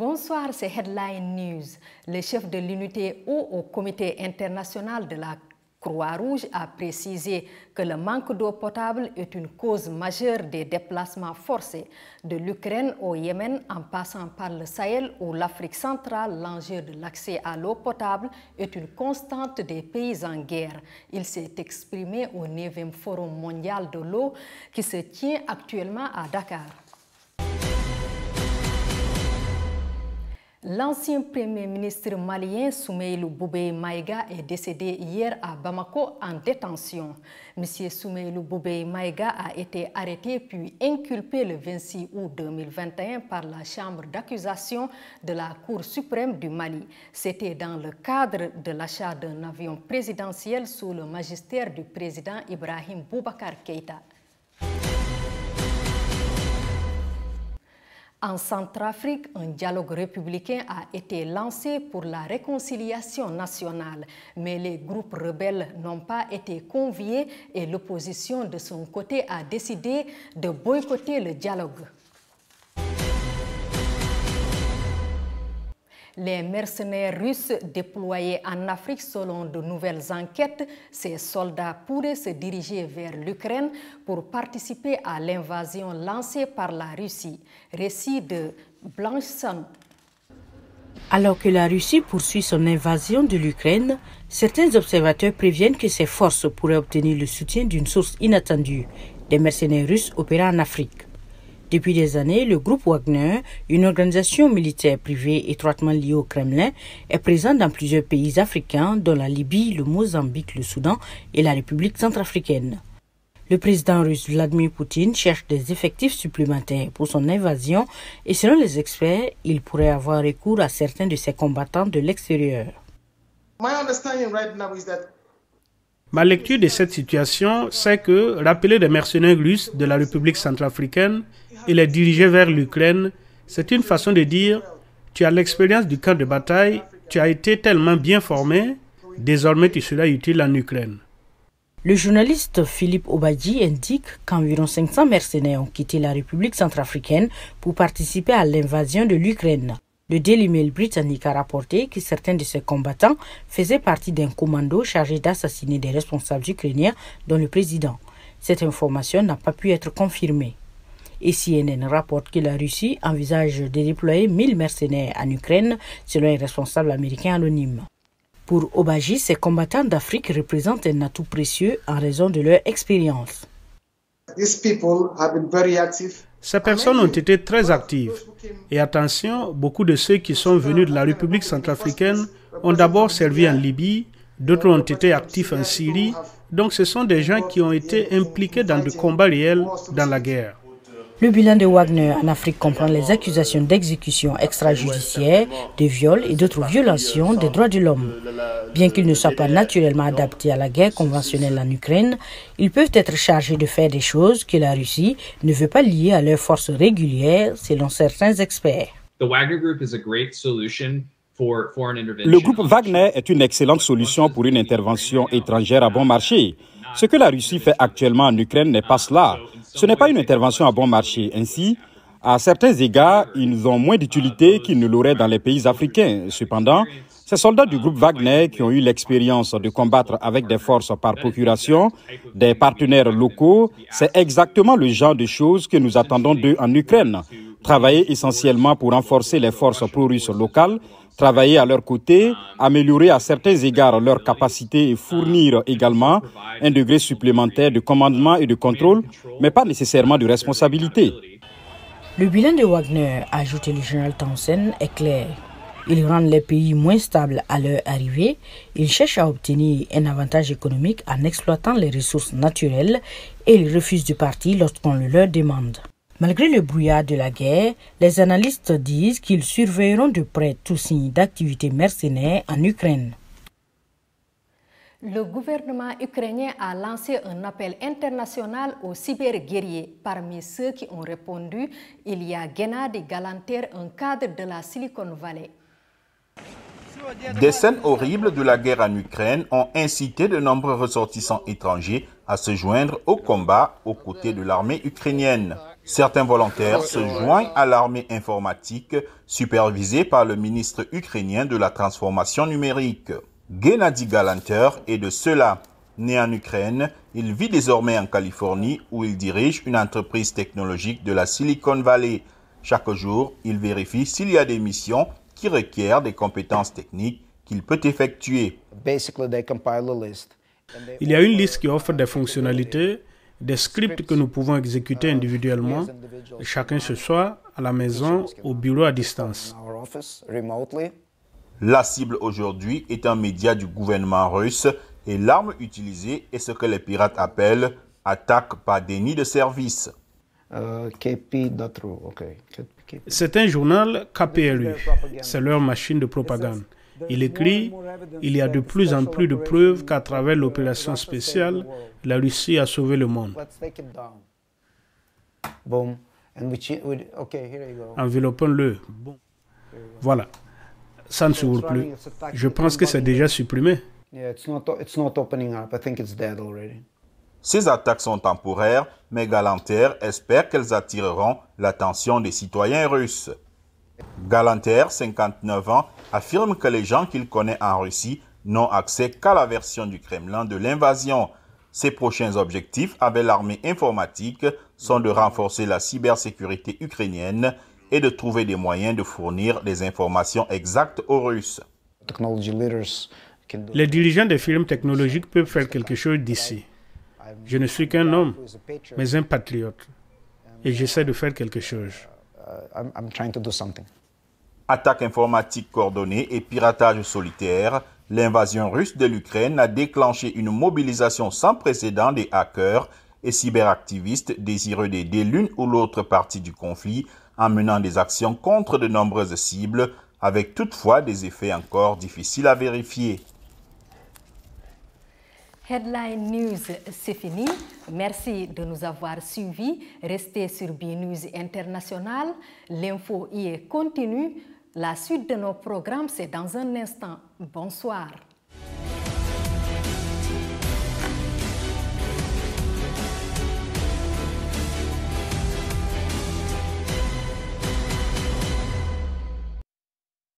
Bonsoir, c'est Headline News. Le chef de l'unité eau au Comité international de la Croix-Rouge a précisé que le manque d'eau potable est une cause majeure des déplacements forcés de l'Ukraine au Yémen en passant par le Sahel ou l'Afrique centrale. L'enjeu de l'accès à l'eau potable est une constante des pays en guerre. Il s'est exprimé au 9e Forum mondial de l'eau qui se tient actuellement à Dakar. L'ancien Premier ministre malien Soumeïlou Boubèye Maïga est décédé hier à Bamako en détention. M. Soumeïlou Boubèye Maïga a été arrêté puis inculpé le 26 août 2021 par la chambre d'accusation de la Cour suprême du Mali. C'était dans le cadre de l'achat d'un avion présidentiel sous le magistère du président Ibrahim Boubacar Keïta. En Centrafrique, un dialogue républicain a été lancé pour la réconciliation nationale, mais les groupes rebelles n'ont pas été conviés et l'opposition de son côté a décidé de boycotter le dialogue. Les mercenaires russes déployés en Afrique selon de nouvelles enquêtes, ces soldats pourraient se diriger vers l'Ukraine pour participer à l'invasion lancée par la Russie. Récit de Blanchson. Alors que la Russie poursuit son invasion de l'Ukraine, certains observateurs préviennent que ses forces pourraient obtenir le soutien d'une source inattendue, des mercenaires russes opérant en Afrique. Depuis des années, le groupe Wagner, une organisation militaire privée étroitement liée au Kremlin, est présent dans plusieurs pays africains, dont la Libye, le Mozambique, le Soudan et la République centrafricaine. Le président russe Vladimir Poutine cherche des effectifs supplémentaires pour son invasion et selon les experts, il pourrait avoir recours à certains de ses combattants de l'extérieur. Ma lecture de cette situation, c'est que rappeler des mercenaires russes de la République centrafricaine et les diriger vers l'Ukraine, c'est une façon de dire « tu as l'expérience du camp de bataille, tu as été tellement bien formé, désormais tu seras utile en Ukraine ». Le journaliste Philippe Obadji indique qu'environ 500 mercenaires ont quitté la République centrafricaine pour participer à l'invasion de l'Ukraine. Le Daily Mail britannique a rapporté que certains de ces combattants faisaient partie d'un commando chargé d'assassiner des responsables ukrainiens, dont le président. Cette information n'a pas pu être confirmée. Et CNN rapporte que la Russie envisage de déployer 1000 mercenaires en Ukraine, selon un responsable américain anonyme. Pour Obadji, ces combattants d'Afrique représentent un atout précieux en raison de leur expérience. Ces personnes ont été très actives. Et attention, beaucoup de ceux qui sont venus de la République centrafricaine ont d'abord servi en Libye, d'autres ont été actifs en Syrie. Donc ce sont des gens qui ont été impliqués dans des combats réels dans la guerre. Le bilan de Wagner en Afrique comprend les accusations d'exécution extrajudiciaire, de viol et d'autres violations des droits de l'homme. Bien qu'ils ne soient pas naturellement adaptés à la guerre conventionnelle en Ukraine, ils peuvent être chargés de faire des choses que la Russie ne veut pas lier à leurs forces régulières, selon certains experts. Le groupe Wagner est une excellente solution pour une intervention étrangère à bon marché. Ce que la Russie fait actuellement en Ukraine n'est pas cela. Ce n'est pas une intervention à bon marché. Ainsi, à certains égards, ils ont moins d'utilité qu'ils ne l'auraient dans les pays africains. Cependant, ces soldats du groupe Wagner qui ont eu l'expérience de combattre avec des forces par procuration, des partenaires locaux, c'est exactement le genre de choses que nous attendons d'eux en Ukraine. Travailler essentiellement pour renforcer les forces pro-russes locales, travailler à leur côté, améliorer à certains égards leurs capacités et fournir également un degré supplémentaire de commandement et de contrôle, mais pas nécessairement de responsabilité. Le bilan de Wagner, a ajouté le journal Townsend, est clair. Ils rendent les pays moins stables à leur arrivée. Ils cherchent à obtenir un avantage économique en exploitant les ressources naturelles et ils refusent de partir lorsqu'on le leur demande. Malgré le brouillard de la guerre, les analystes disent qu'ils surveilleront de près tout signe d'activité mercenaire en Ukraine. Le gouvernement ukrainien a lancé un appel international aux cyberguerriers. Parmi ceux qui ont répondu, il y a Gennady Galanter, un cadre de la Silicon Valley. Des scènes horribles de la guerre en Ukraine ont incité de nombreux ressortissants étrangers à se joindre au combat aux côtés de l'armée ukrainienne. Certains volontaires se joignent à l'armée informatique supervisée par le ministre ukrainien de la transformation numérique. Gennady Galanter est de ceux-là. Né en Ukraine, il vit désormais en Californie où il dirige une entreprise technologique de la Silicon Valley. Chaque jour, il vérifie s'il y a des missions qui requièrent des compétences techniques qu'il peut effectuer. Il y a une liste qui offre des fonctionnalités, des scripts que nous pouvons exécuter individuellement, chacun chez soi, à la maison, au bureau à distance. La cible aujourd'hui est un média du gouvernement russe et l'arme utilisée est ce que les pirates appellent « attaque par déni de service ». C'est un journal KPRU, c'est leur machine de propagande. Il écrit « Il y a de plus en plus de preuves qu'à travers l'opération spéciale, la Russie a sauvé le monde. » Enveloppons-le. Voilà. Ça ne s'ouvre plus. Je pense que c'est déjà supprimé. Ces attaques sont temporaires, mais Galanter espère qu'elles attireront l'attention des citoyens russes. Galanter, 59 ans, affirme que les gens qu'il connaît en Russie n'ont accès qu'à la version du Kremlin de l'invasion. Ses prochains objectifs avec l'armée informatique sont de renforcer la cybersécurité ukrainienne et de trouver des moyens de fournir des informations exactes aux Russes. Les dirigeants des firmes technologiques peuvent faire quelque chose d'ici. Je ne suis qu'un homme, mais un patriote. Et j'essaie de faire quelque chose. Attaque informatique coordonnée et piratage solitaire, l'invasion russe de l'Ukraine a déclenché une mobilisation sans précédent des hackers et cyberactivistes désireux d'aider l'une ou l'autre partie du conflit en menant des actions contre de nombreuses cibles, avec toutefois des effets encore difficiles à vérifier. Headline News, c'est fini. Merci de nous avoir suivis. Restez sur BNews International. L'info y est continue. La suite de nos programmes, c'est dans un instant. Bonsoir.